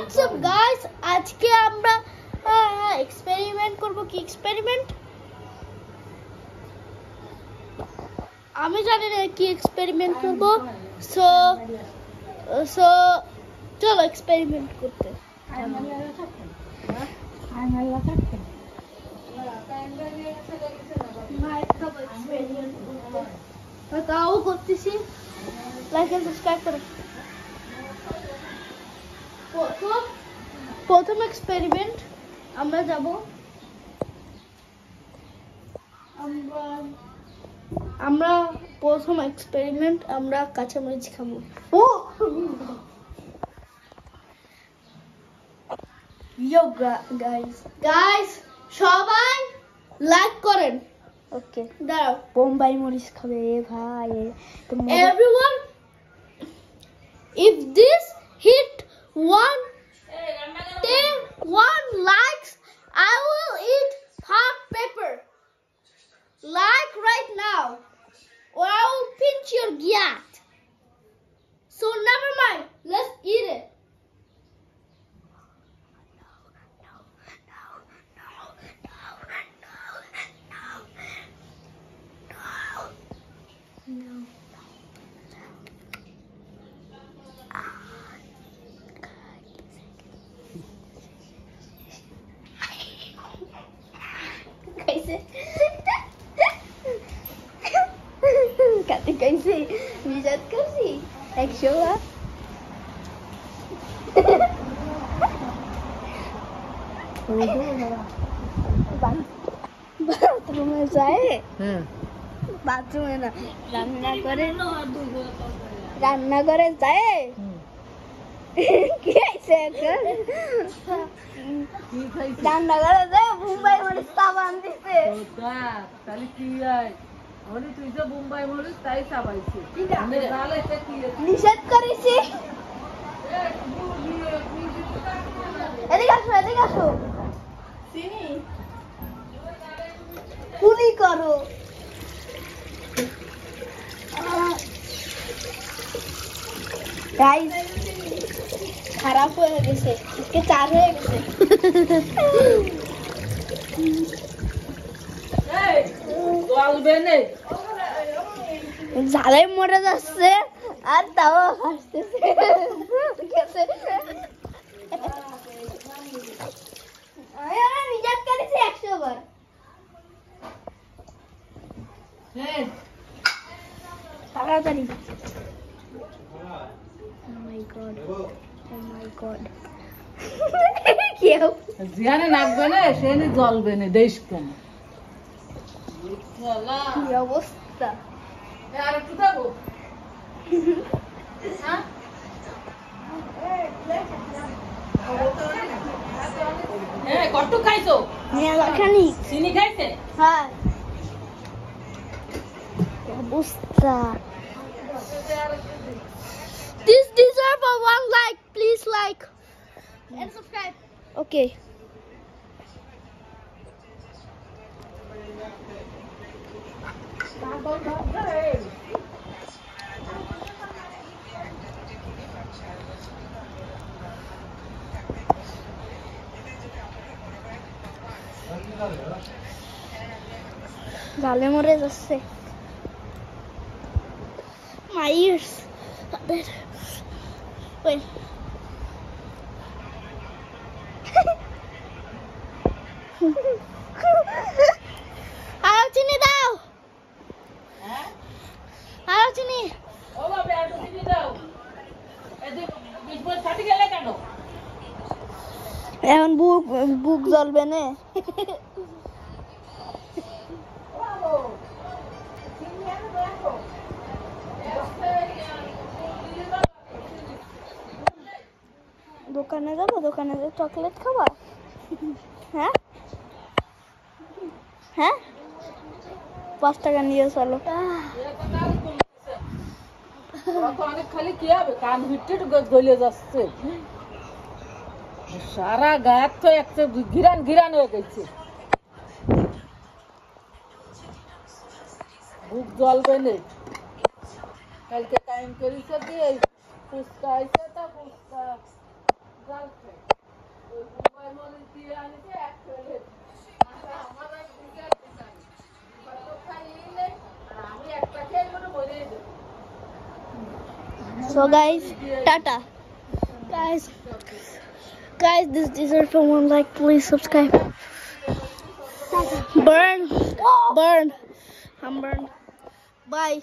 What's up guys? আজকে আমরা experiment করব। কি এক্সপেরিমেন্ট আমি জানি না কি এক্সপেরিমেন্ট করব। সো চলো এক্সপেরিমেন্ট করতে। তাও করতেছি। লাইক এন্ড সাবস্ক্রাইব করো। প্রথম এক্সপেরিমেন্ট আমরা যাব, আমরা প্রথম এক্সপেরিমেন্ট আমরা কাঁচামরিচ খাবো। গাইস সবাই লাইক করেন। ওকে দাঁড়াও, বোম্বাই মরিচ খাবে ভাই। Everyone, if this hit 1 likes, I will eat hot pepper. Like right now, or I will pinch your gyat. So never mind, let's eat it. Kata कैसे विजत करसी 100 বাথরুমে যায়। বাথরুমে না, রান্না করে যায়। কি খাইছে এখন? রান্না করে যায়, মুম্বাই মরিচ সাবান দিছে। তাহলে কি হয়? আমি তুই যে মুম্বাই মরিচ তাই সাবাইছি। নিষেধ করেছি। এদিকে আসো, এদিকে আসো। কুলি করো। গাইস খারাপ হয়ে গেছে, আজকে 4 হয়ে গেছে। ঝালে মরে যাচ্ছে আর তাও হাসতেছে। নিজাত করেছি 100 বার। তাড়াতাড়ি। জিয়ানে নাচবে না, সে জ্বলবে না, দেশ কম। কি অবস্থা? আর একটু দেবো। কত খাইছো? মেলাখানি চিনি খাইছে? হ্যাঁ। অবস্থা। This deserve a 1 like. Please like and subscribe. Okay. গালে মরে যাচ্ছে। My ears. Wait. আরো চিনি দাও। আরো চিনি। ও বাবা, একটু চিনি দাও। এই যে বিস্কুট ফাটি গেলে কেন? এখন বুক জ্বলবে না। দোকানে যাবো, দোকানে যে চকলেট খাবা। হ্যাঁ হ্যাঁ, 5 টাকা নিয়ে চলো। অনেক খালি কি হবে? কান ভিটে গলে যাচ্ছে, সারা গায়ে তো একটা ঘিরান ঘিরান হয়ে গেছে। বুক জ্বলবে না। কালকে টাইম করেছে দিয়ে ফুচকা আইছে, তা fuchka So guys, tata. Guys, this deserves for one like. Please subscribe. Burn. I'm burned. Bye.